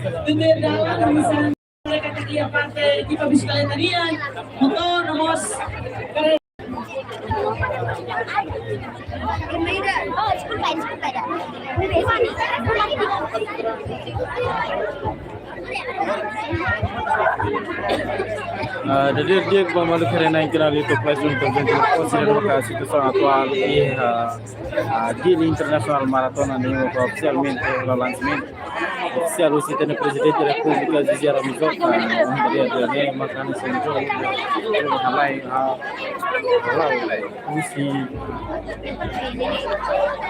Bendera misalnya kategori partai di pabrik tadian motor nomos Jadi dia pemalu karena yang kira itu place untuk bentuk konser lokasi itu sangat aktual di internasional marathon yang oficialmente lansment oficial usita na presidente da República de Zara Mizoka onde dia makan senjo halai usi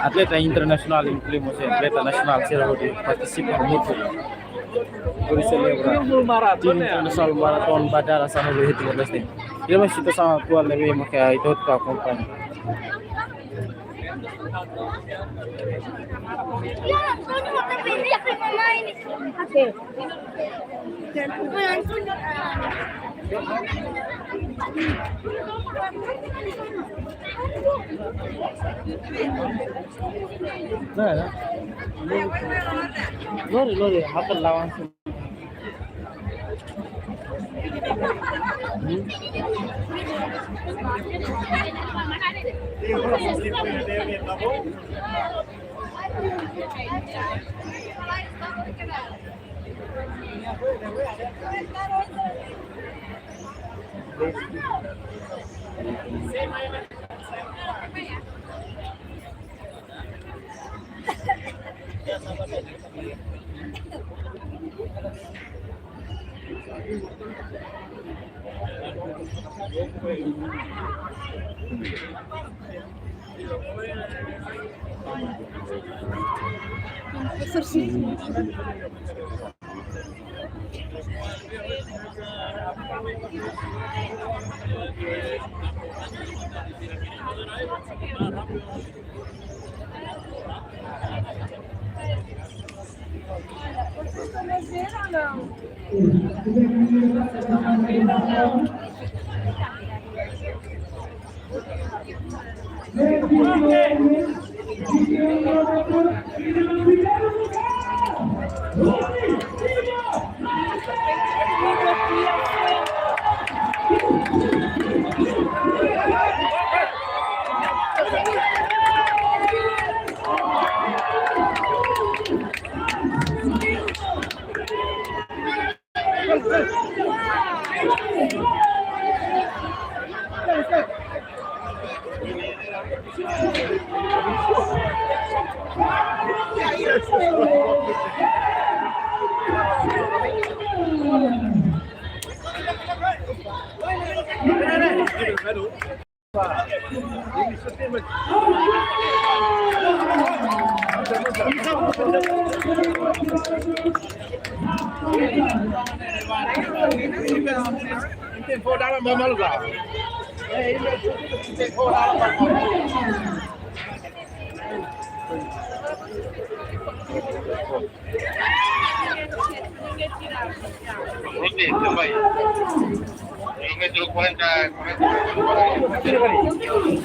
atleta internasional incluímos atleta nacional será de participar muito por celebrar internasional marathon Badara sana lebih itu pasti dia masih itu sangat tua lebih maka itu tak kompan nah, lori, makan lawan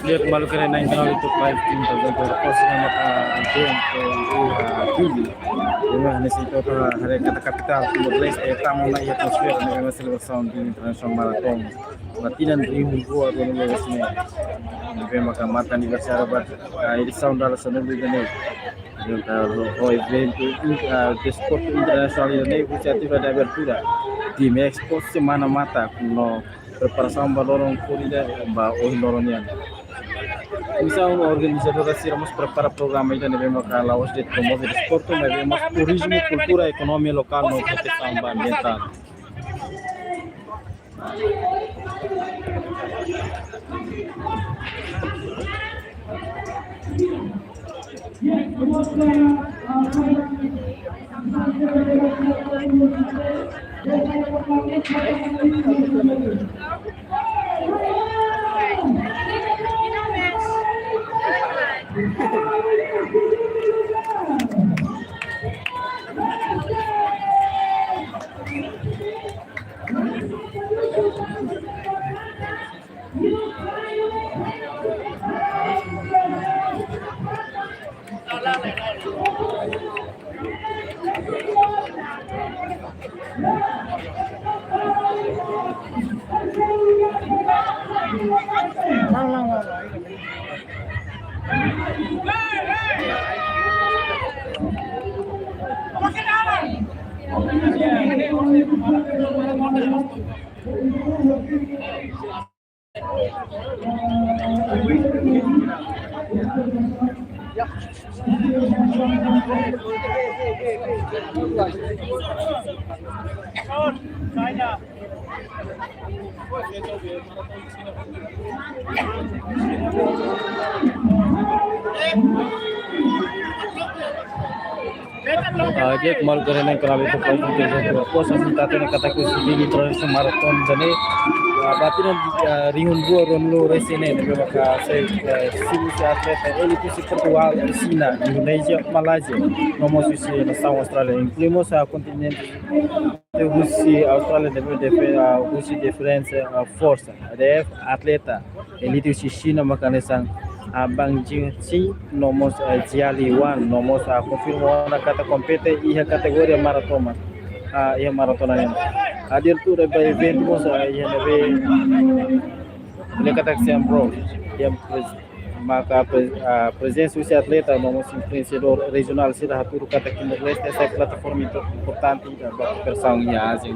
Dia kembali ke Renang Internal itu live team terbentuk posisi maka game ke dengan nasi itu hari kata kapital mulai tamu naik atmosfer dengan selebrasi di international marathon batinan ribu gua dengan lesnya lebih maka mata aniversário bat ini sound dalam sendu ini o evento desporto internacional ini inisiativa de abertura di Expo Semana Mata no preparação balorong corrida ba o loronian missão organizadora seremos preparar programa ainda devemos calar os de promover desporto mas devemos turismo cultura economia local no proteção ambiental Dia kemarin karena kalau itu kalau puasa kita tadi kataku sedikit terus maraton jadi batin rihun gua ronlo resine de maka saya sisi atleta elite si Portugal China Indonesia Malaysia nomos si na South Australia incluímos a continente de Rússia Austrália de Rússia diferença força de atleta elite si China maka nesang Bang Jingxi nomos Jiali Wan nomos confirmou na kata compete ia categoria maratona ia maratona ini hadir tu dari event mos ia nebe boleh kata siam bro yang maka presença usia atleta nomos influenciador regional sida haturu kata Timor Leste essa plataforma importante da persão ia assim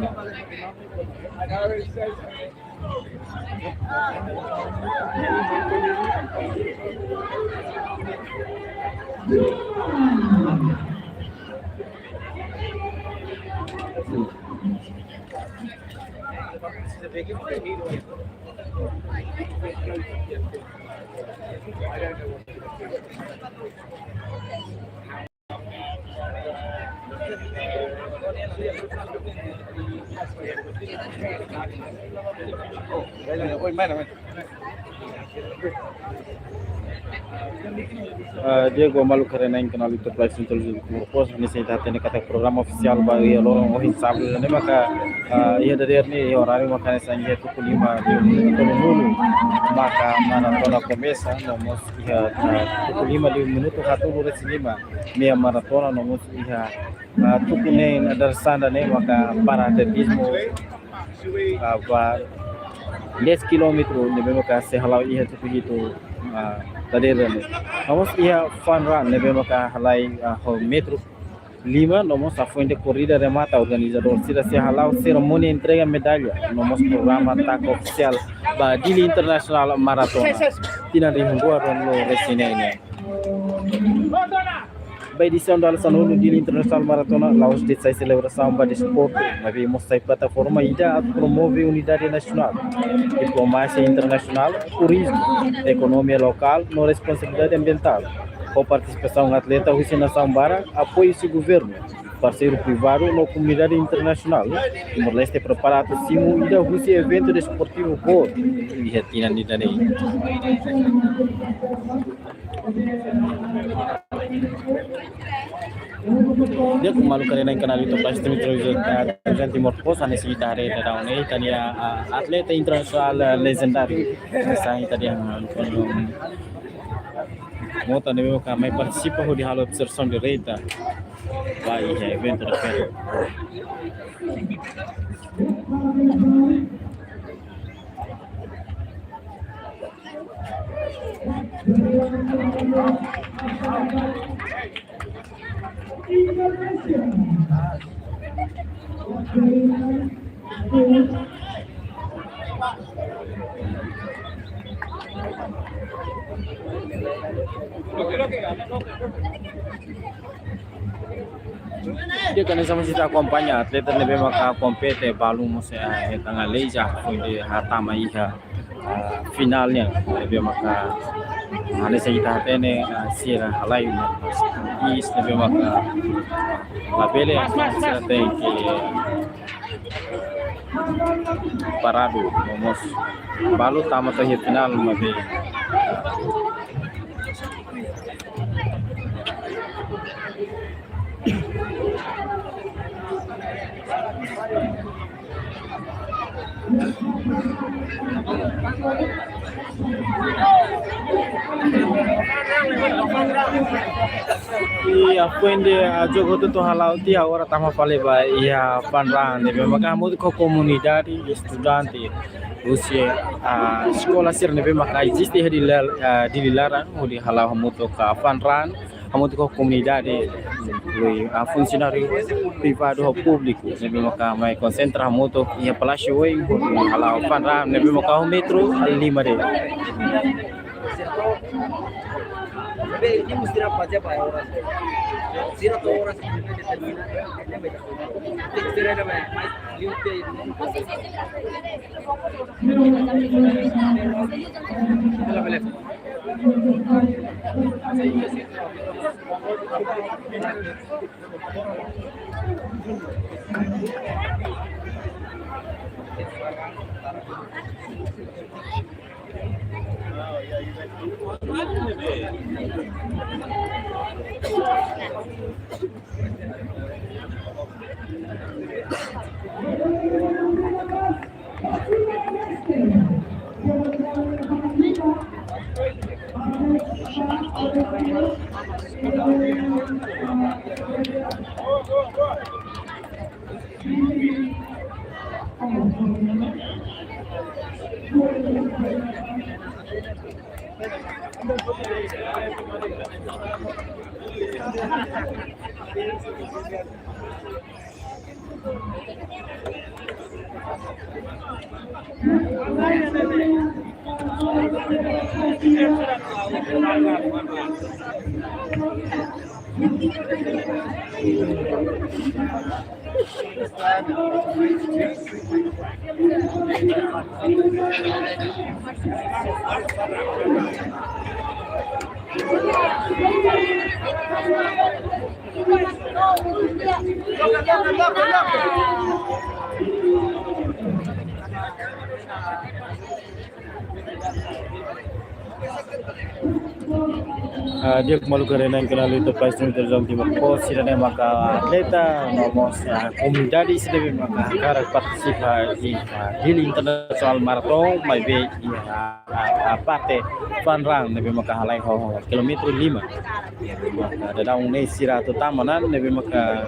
Diego Malu karena yang kenal itu Play Central Purpose ini saya tadi kata program official bagi orang orang sabu ini maka ia dari ini orang makanya saya itu kelima dulu maka maratona começa nomos ia kelima 5 minuto satu lurus 5 meia maratona nomos ia tukune ada sanda nih maka para atletismo 10 kilometro nebe maka sehalau ia tu begitu tadi ni nomos ia fun run nebe maka halai metro 5 nomos a fuente corrida remata organizador sira sehalau cerimônia entrega medalha nomos programa taco oficial Badili International Marathon tidak dihungguar lo resine ini by edição da Alessandro Dili International Maratona Laos de sai celebração para desporto mas mostra plataforma ida promove unidade nacional diplomacia internacional turismo economia local no responsabilidade ambiental com participação atleta Rússia nação bara apoio do governo parceiro privado na comunidade internacional Timor Leste preparado simo ida Rússia evento desportivo por Argentina ni dani dia kemalu karena yang kenal itu pasti terus Timor Pos ane si tare daun ini tadi atleta internasional legendário saya tadi yang mau tadi kami participa di hal observação de reita vai evento da feira dia kan sama kita acompanha atleta nebe maka compete balu mose tanga leja foi de hatama iha finalnya nebe maka hale sa kita tene sira halai is nebe maka labele sira tem que parado nomos balu tama to final mabe Iya, puende jogo tu halau dia ora tama pale ba iya panran de maka kamu ko komunidade estudante usia sekolah sir nebe maka existe di dilarang di halau hamu to ka panran hamu to ko komunidade lui funcionário privado público nebe maka mai concentra hamu to ia palacio oi halau panran nebe maka metro lima de Ini mesti dapat aja Pak orang. Zero to orang determinan. Tidak ada mas liute itu. Dia kemalu karena yang kenal itu pasti terjadi timur pos dan maka atleta nomos komunidade sedebe maka karak partisipasi di internasional marathon mai be parte panrang nebe maka halai ho kilometer 5 maka dadang ne sira to tamanan nebe maka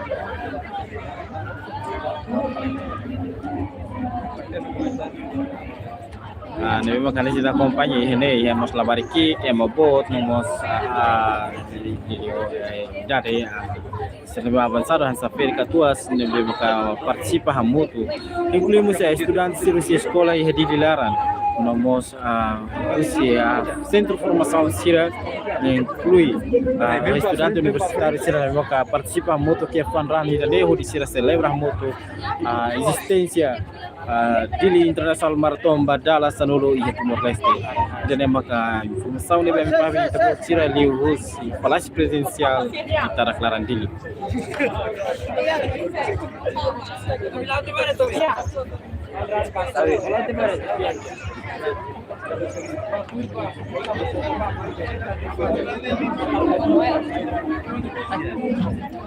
nebe maka ni kita kompanya ini ya mas labariki ya mabot nomos dari seniman avançado hansa Férica tuas nebe maka participa hamutu incluímos estudantes de escola e de dilaran nomos centro de formação Sira inclui estudante universitário Sira maka participa hamutu que fanran ida de Sira celebra hamutu existência Dili International Marathon Badala Sanolo e Timor Leste. Dan maka informação ni bem para kita buat Sira lius Palácio Presidencial Utara Klaran Dili.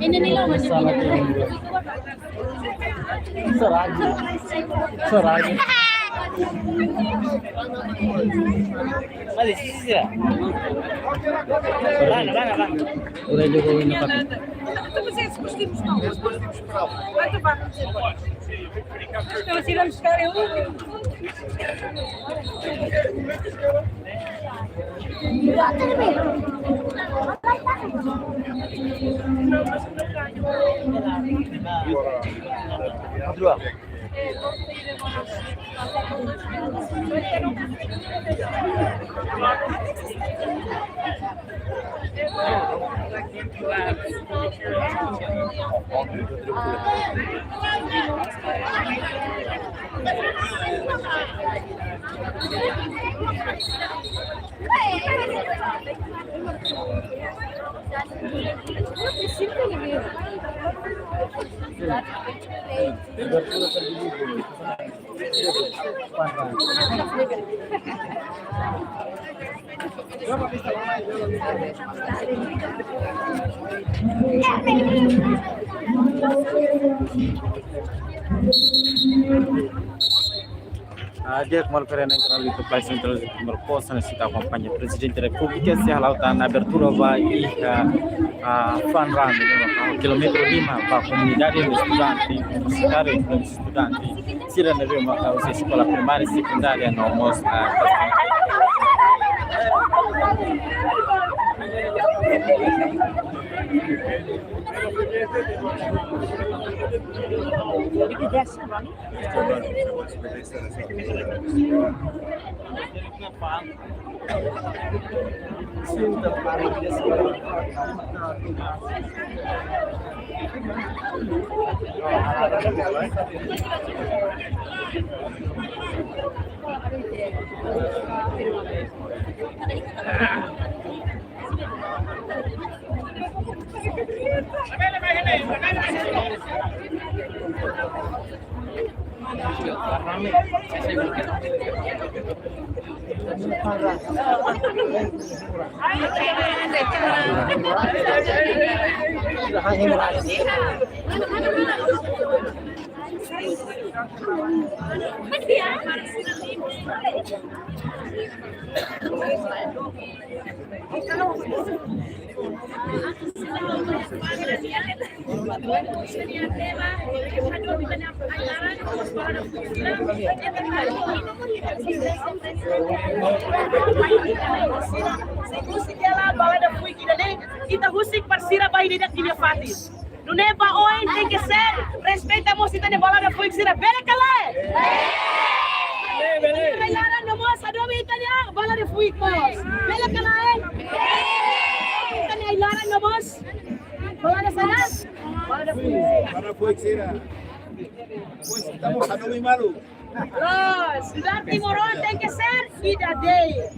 Ini nila Seragi. Mali sisi ya. Bana. Udah juga ini kan. Dua. Dia kembali ke arena internal itu Play Central berposan sita kampanye Presiden Republik se halautan abertura vai fun run kilometer 5 para comunidade de estudantes universitários e estudantes sira na rua maka sekolah primária e secundária no almoço Kita husik parsira bayi tidak kini fatis. Nuneba oin tem que ser respeita mosita de bola da fuik sira bele kalae. Kailara nomos adobe itanya bola de fuik mos. Bele kalae. Itanya kailara nomos bola de sanas. Bola de fuik. Para fuik sira. Pues estamos a muy malo. Los, Ciudad Timorón tem que ser idade.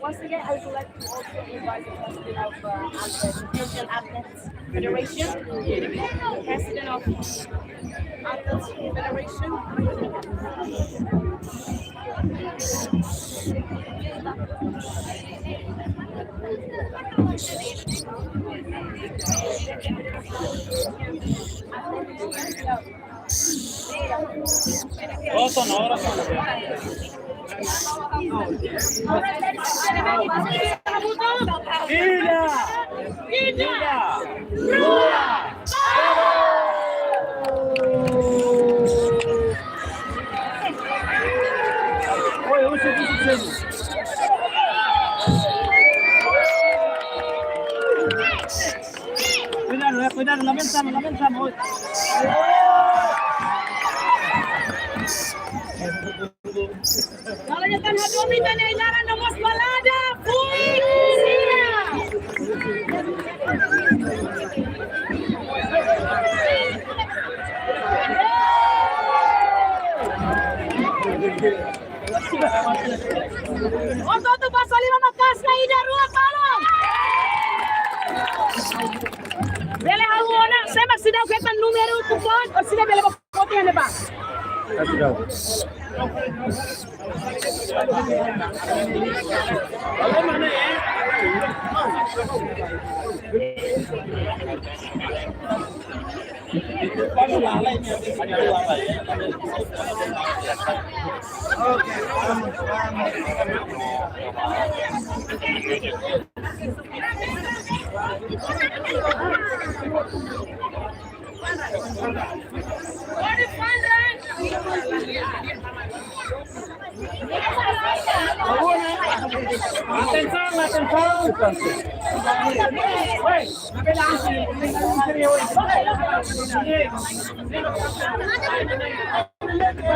Once again, I would like to also invite the president of Asian Athletes Federation, president of Athletes Federation. Cuidado, la ventana hoy. Kalau nyetan hadomi tanya ilaran nomos balada, fuik sira. Untuk pasal 5 makas na ida rua palong. Bele haluona, saya masih dah ketan numero kupon, or sila bele kopi yang depan. Atenção! Rana.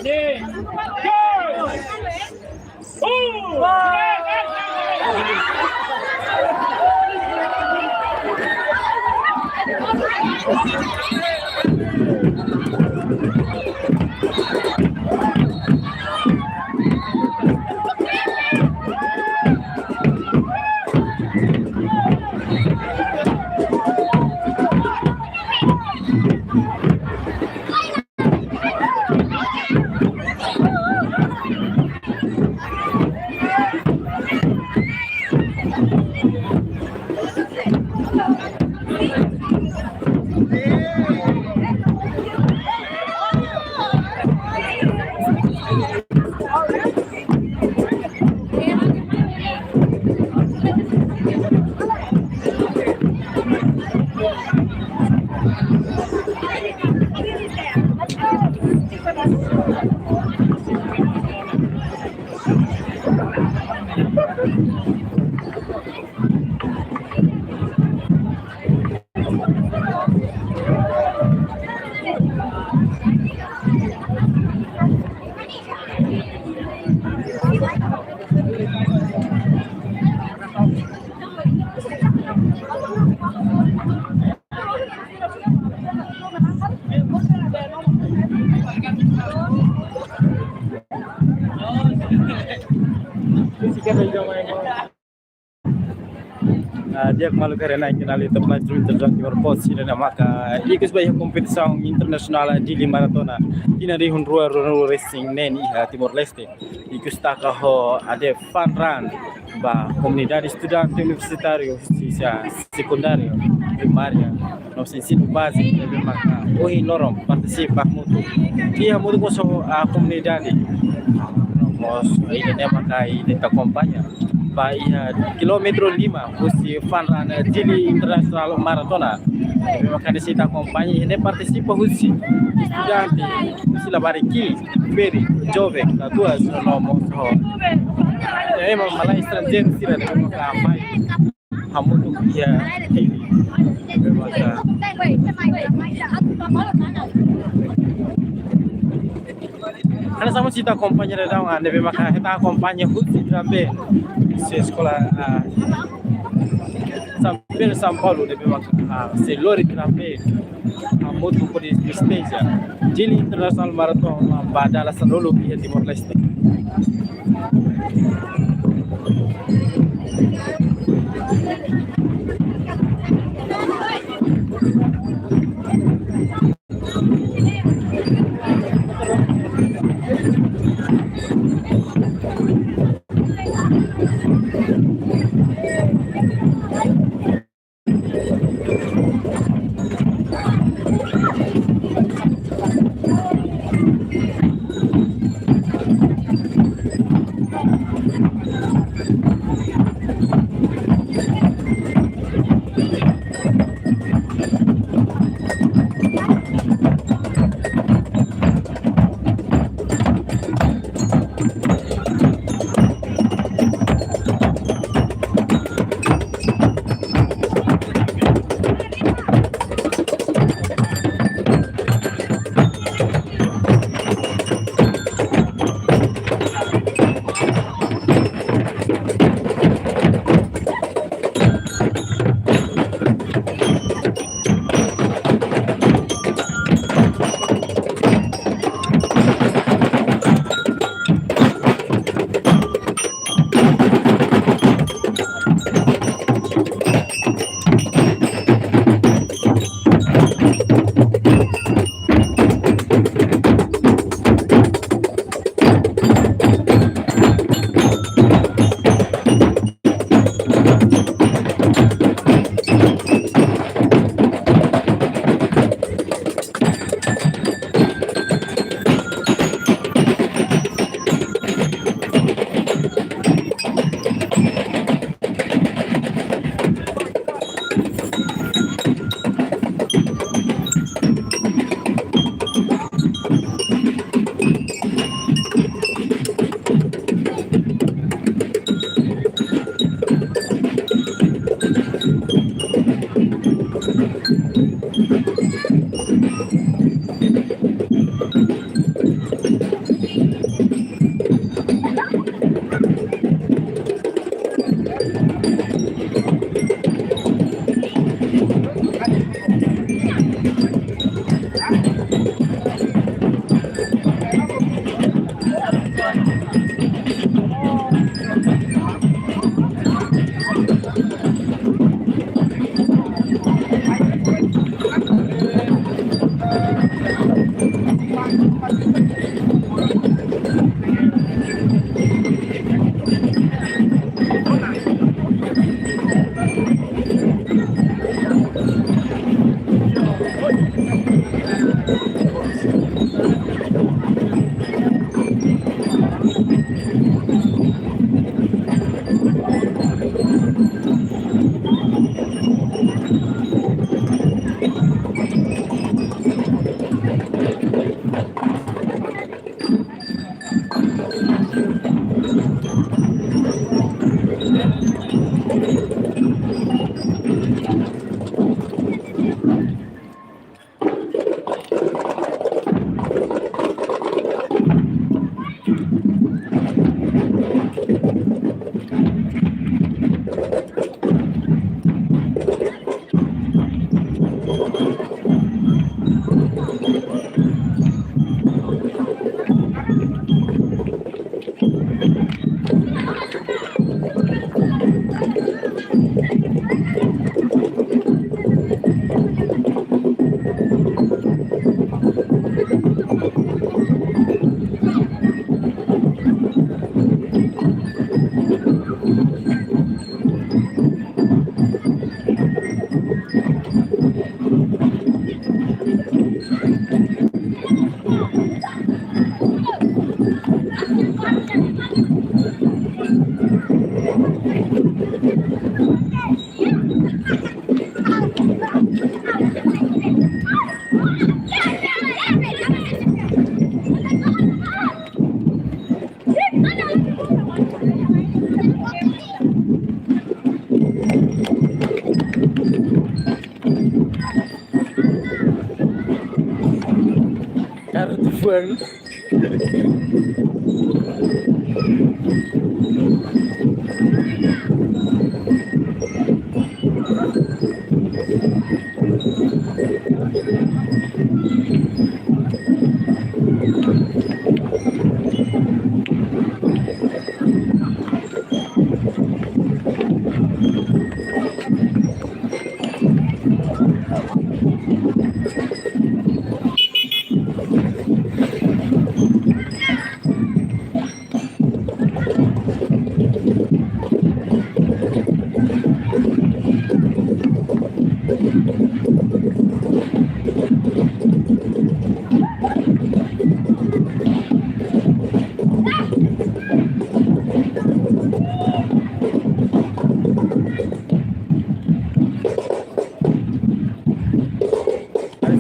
Hey. Ni. Dia malu karena kenal itu maju terjadi berpos ini maka ikut sebagai kompetisi internasional di maratona ini di Rua Racing neni Timor Leste ikut ho ada fun run ba comunidade estudante universitário secundário primária no ensino básico maka oi norm participa muito dia muito com a comunidade nós ini maka ini acompanha Bahia kilometro 5 usi fun run Dili International Maratona maka disita acompanha ini participa usi estudante usi labariki feri jovem da duas nomos ho memang malah estrangeiro sira de maka mai hamutu dia maka karena sama kita acompanha da ande maka kita acompanha usi também se escola sampai São Paulo deve se lori também a moto por esteja Dili International Marathon badala sanolo di Timor Leste. Kartu buang.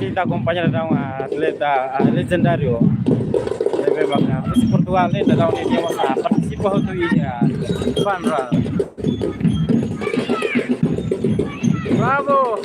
Kita acompaña a un atleta legendario de Bebanga. Miss Portugal ni dalam ni dia masa participou tu ia Vanra. Bravo.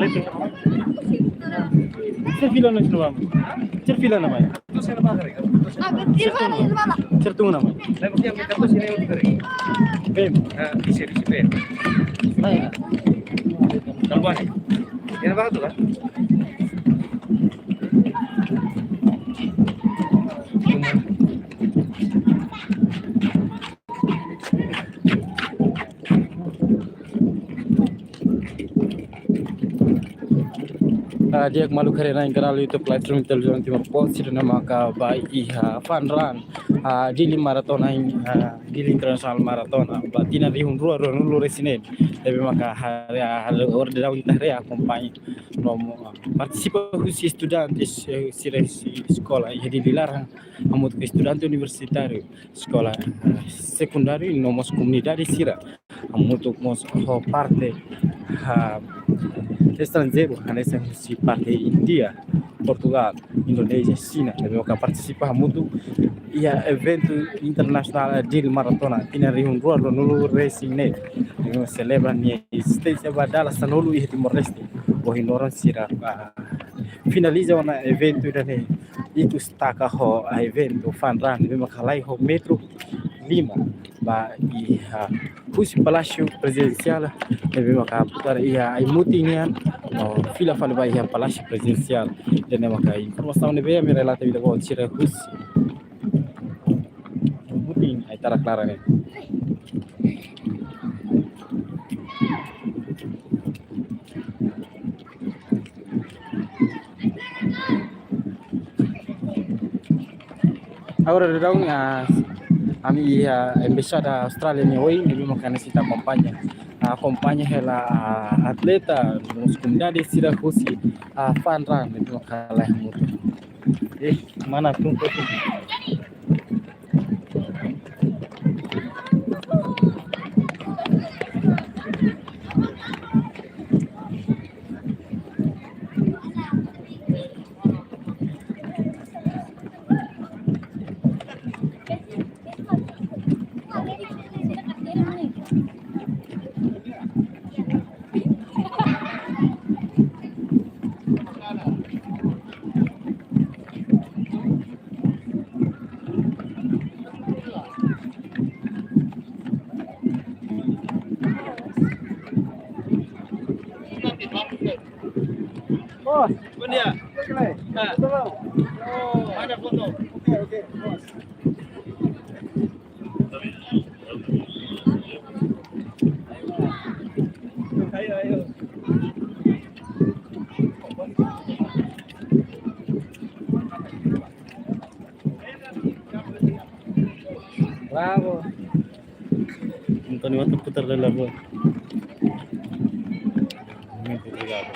itu. Cerfila no sino vamos. Cerfila namanya. Itu saya lepas hari. Certungu namanya. Saya mesti ambil kartu sini yang hari. Bem. Di sini sini. Nah. Kalau buat ini, yang apa tu kan? Dia malu karena yang kenal itu platform television timur post itu nama ka iha fun run di marathon di international marathon batina di hunru nulu resinen lebih maka hari orde daun tahre acompanha nomo participa husi estudantes si sekolah jadi dilarang amut ke estudante universitário sekolah secundário nomos comunidade sira amut mos parte estrangeiro nessa parte India, Portugal, Indonésia, China, também que participa muito e evento internacional de maratona que na Rio Grande no racing né, celebra a existência badala sanolo e Timor Leste, o ignoran sira finaliza um evento né, e tu destaca o evento fan run, mesmo que lá o metro Lima, e o palácio presidencial, mesmo que putar e a mutinha fila fala vai a palácio presidencial, dan maka informação ne be me relata vida ko tira hus mutin ay tara clara ne. Agora daun ami embaixada Austrália ne hoje mesmo que necessita acompanha ela atleta nos comunidades Siracusi fan run mesmo que ela é muito mana tu Buen día. Ada foto. Oke, bos. Ayo. bravo Antonio waktu putar dalam gua muito obrigado.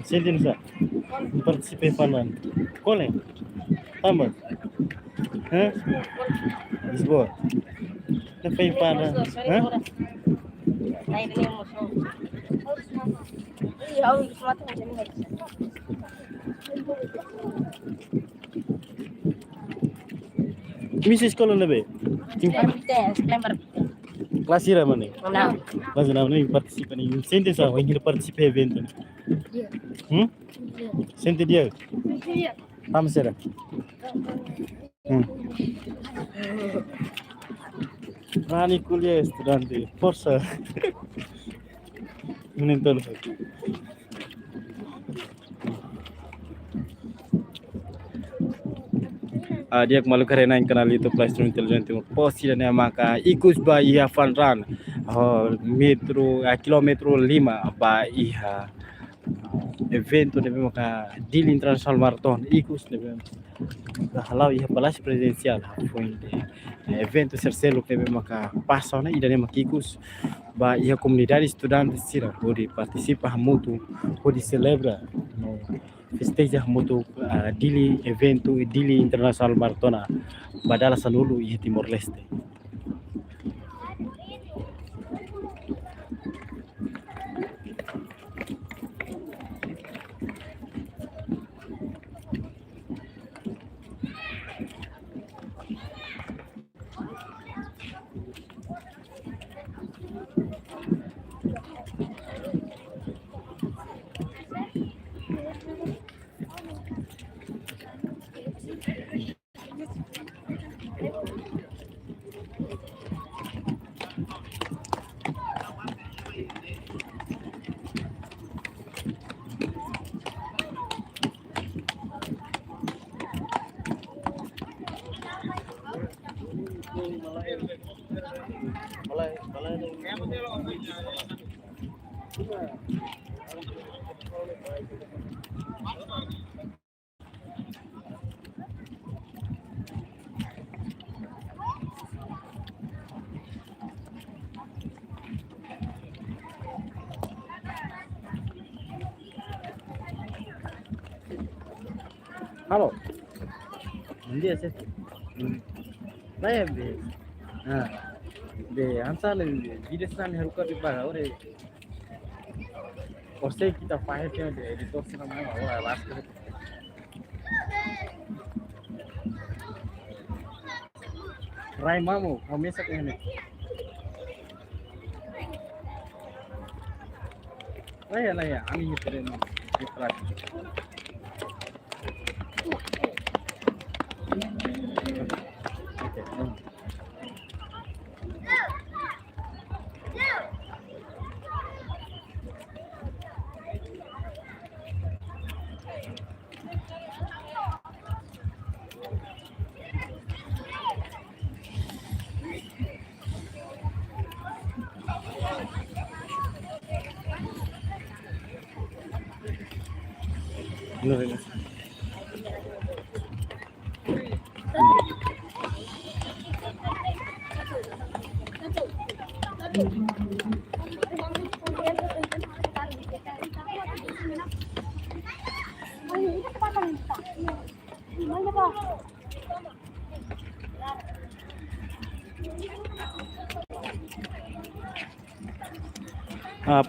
Senti, não sabe? Participei falando. Qual é? Tambah. Hah? Lisboa. Apa yang parah? Hah? Misi sekolah lebih. Kelas ira mana? Kelas 6 nih partisipan ini. Sente sah, ingin partisipasi event. Sente dia. Tam será? Rani kuliah estudante, força. Menentol. Dia kemalu karena yang kenal itu Plastron Intelligent posi dan maka ikus ba ia fanran metro kilometro 5 ba ia evento deve maka deal international marathon ikus deve halau ia palácio presidencial foi evento sercelo deve maka passona ida maka ikus ba ia comunidade estudante sira pode participar muito pode celebra no festeja muito dili evento e dili international maratona badala sanulu e Timor Leste. Halo. Dia sih. Saya be. Be ansal video sana haruka di bawah ore. Osai kita file nya de editor sana mau last. Rai mamu, hमेशा कहने. Laya, ami hitere no.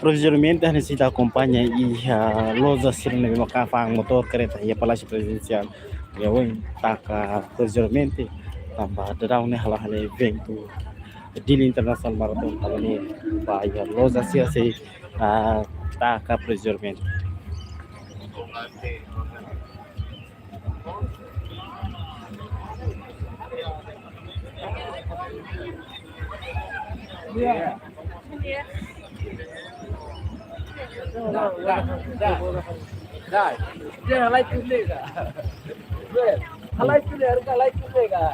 Provisoriamente a necessita acompanha e a loja sirene de macafang motor kereta e palácio presidencial e a oi taca provisoriamente tambah darau ne hal evento deal international marathon kalau ni ba ya loja se taca provisoriamente. Dia halai tulega. Halai tulega, harga halai tulega.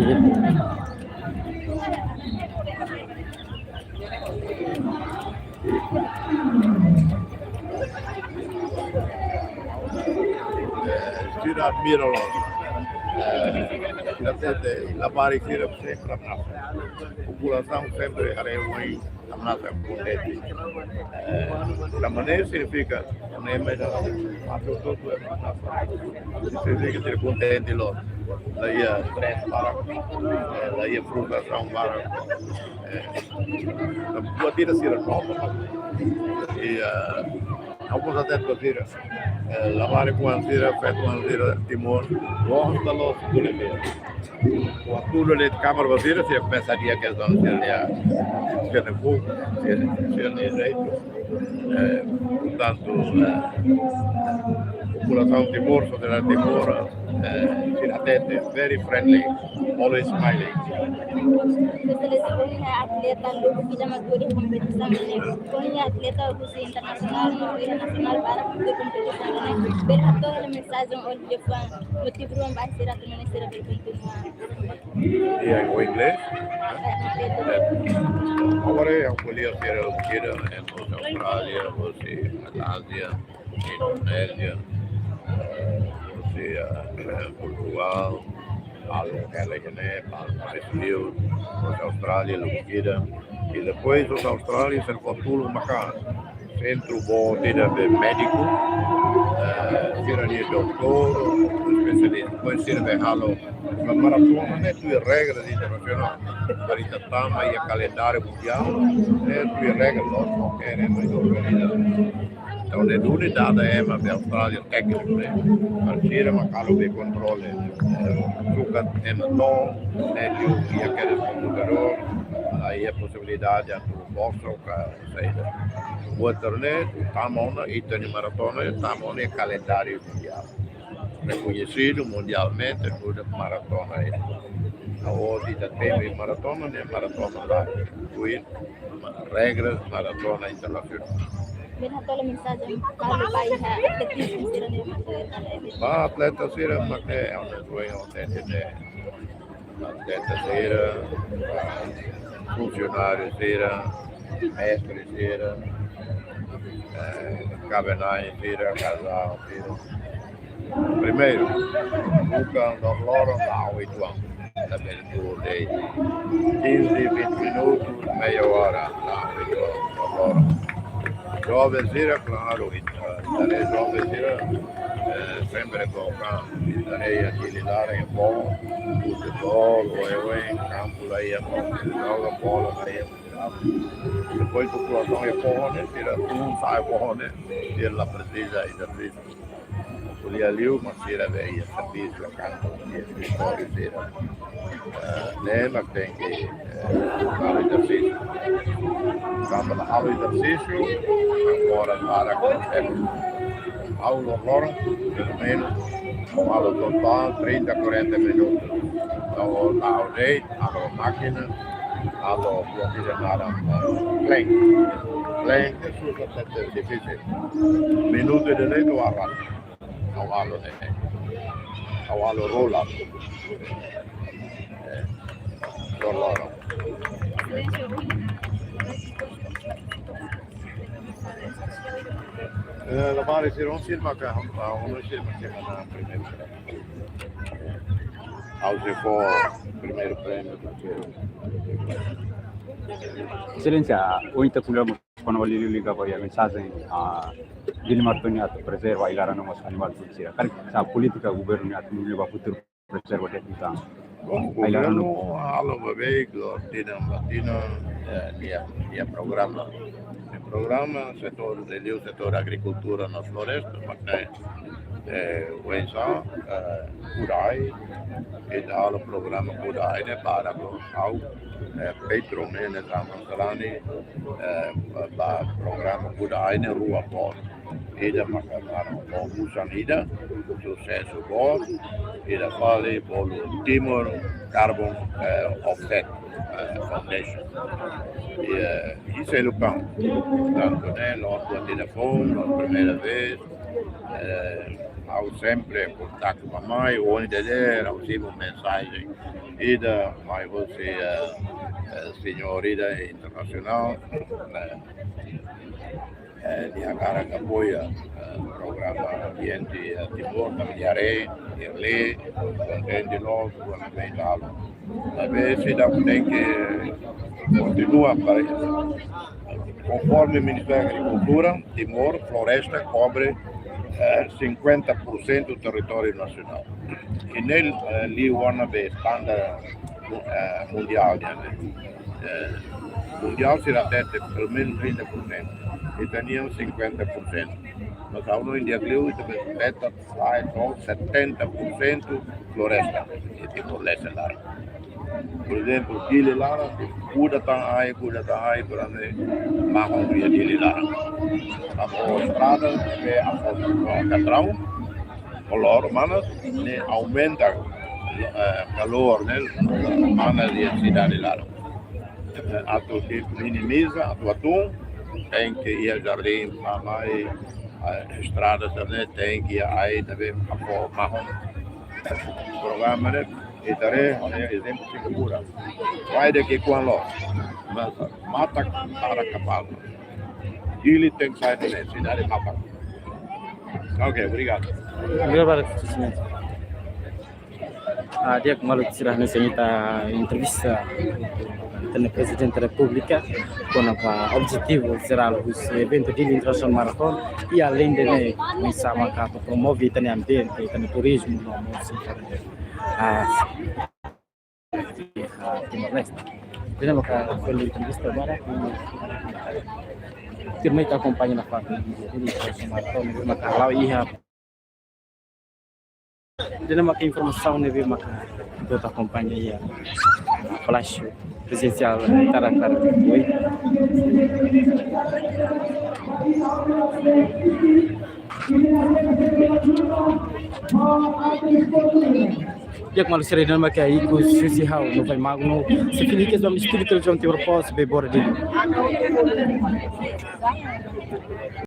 Sira admiralo. La pari sira sempre na população sempre haremos a nossa contente. La maneira significa não é melhor a todo significa ser contente lo. Daí a stress para daí a frustração para a tira sira nova e alguns até dizer lavar com anzira feito anzira timor vamos da los tudo bem o tudo de câmara vazia se pensaria que as anzira se de fogo se de jeito portanto população timor sobre timor atende very friendly always smiling. Atleta lugu kita maturi kompetisi ini, punya atleta usia internasional maupun nasional para kompetisi ini. Berhati oleh mensagem oleh Jepang, motivasi bahasa Indonesia berkontinua. Iya, o inglês. Agora eu podia ser o que era em Austrália, você na Ásia, Indonésia, você Portugal. Algo Brasil, Austrália, Luquida, e depois os Austrália se postulam uma centro bom de médico, tirania doutor, especialista, depois serve halo, uma maratona não é tua regra internacional, para tentar aí a calendário mundial, é tua regra, nós não queremos organizar. Então, de unidade é uma Austrália técnica, parceira, mas calo de controle, suca em tom, e aquele computador, aí a possibilidade de mostrar o que seja. O internet, estamos na Itani Maratona, estamos no calendário mundial, reconhecido mundialmente por maratona. Hoje já tem maratona, nem maratona lá, incluindo regras maratona internacional. Berhati oleh mensagem para baik atletismo sira ni masalah. Atleta sira makne on the way on that atleta sira funcionário sira mestre sira cabenai sira casal sira primeiro nunca nos loram lá 8 anos abertura de 15-20 minutos meia hora lá 8 anos nos loram. Jovem sira, claro, darei jovem sira, sempre com darei agilidade em bom, futebol, campo lá ia joga bola lá ia depois população é corrone, sira sai corrone, ela precisa exercício. Podia liu, mas sira veio exercício, campo, escritório sira, lembra que tem que fazer exercício. Quando halo exercício, agora para conseguir aula loro, pelo menos, halo total 30-40 minutos. Então, ao jeito, a máquina, halo nada plank, é difícil. Minuto de jeito, ao halo de jeito, ao halo roll-up. Loro. La pare si non si ma ka uno si ma che na primeiro auto for primeiro prêmio Excelência, o interculamos quando o Lili liga para a mensagem de Martonia preserva a ilha não animal cultura. Cara, a política governo atu liba futuro preserva técnica. O governo algo veículo Latino dia programa. Programa setor de setor agricultura nas florestas, mas o ensa curai e dá o programa curai né para ao Petro né Ramazani para programa curai né rua bom e da macamara bom usanida sucesso bom e da fale bolo Timor Carbon Offset Foundation e isso é o campo tanto né nós do telefone a primeira vez Ao sempre contato com a mãe, onde der, ao sempre mensagem, ida, mas você, senhorita internacional, de agora que apoia o programa Ambiente Timor, Tamilharé, Irlê, contente nós, fundamentado. A vez tem que continuar conforme o Ministério da Agricultura, Timor, floresta, cobre 50% do território nacional. E nele, ali, o standard mundial, mundial será até pelo menos 30%, e teníamos 50%. Mas a União Indiagleu faz 70% floresta, e Timor-Leste lá. Por exemplo, Chile lá, cuida tá aí, para marrom dia Chile lá. A estrada é a catrão, color, mas aumenta calor, né, manas e cidade lá. A tu que minimiza, a tua tem que ir ao jardim, mas a estrada também tem que ir aí também a marrom. Programa, né? E também, exemplo, segura. Vai daqui com a loja, mas mata para capaz. Ele tem que sair da cidade mata. Ok, obrigado. Obrigado, presidente. Dia kemarin sudah kita entrevista dengan Presiden República com o objetivo geral do evento de International Marathon e além de sama para promover o ambiente e o turismo no nosso Timor-Leste. Jadi maka perlu entrevista agora firme que acompanha na parte de International Marathon maka kalau ia Jadi maka informação ne vi maka dota companhia flash presencial tarakar oi Jak malu sere dan maka iku susi hau no vai magno se fini que vamos espírito de um teu propósito be bora dele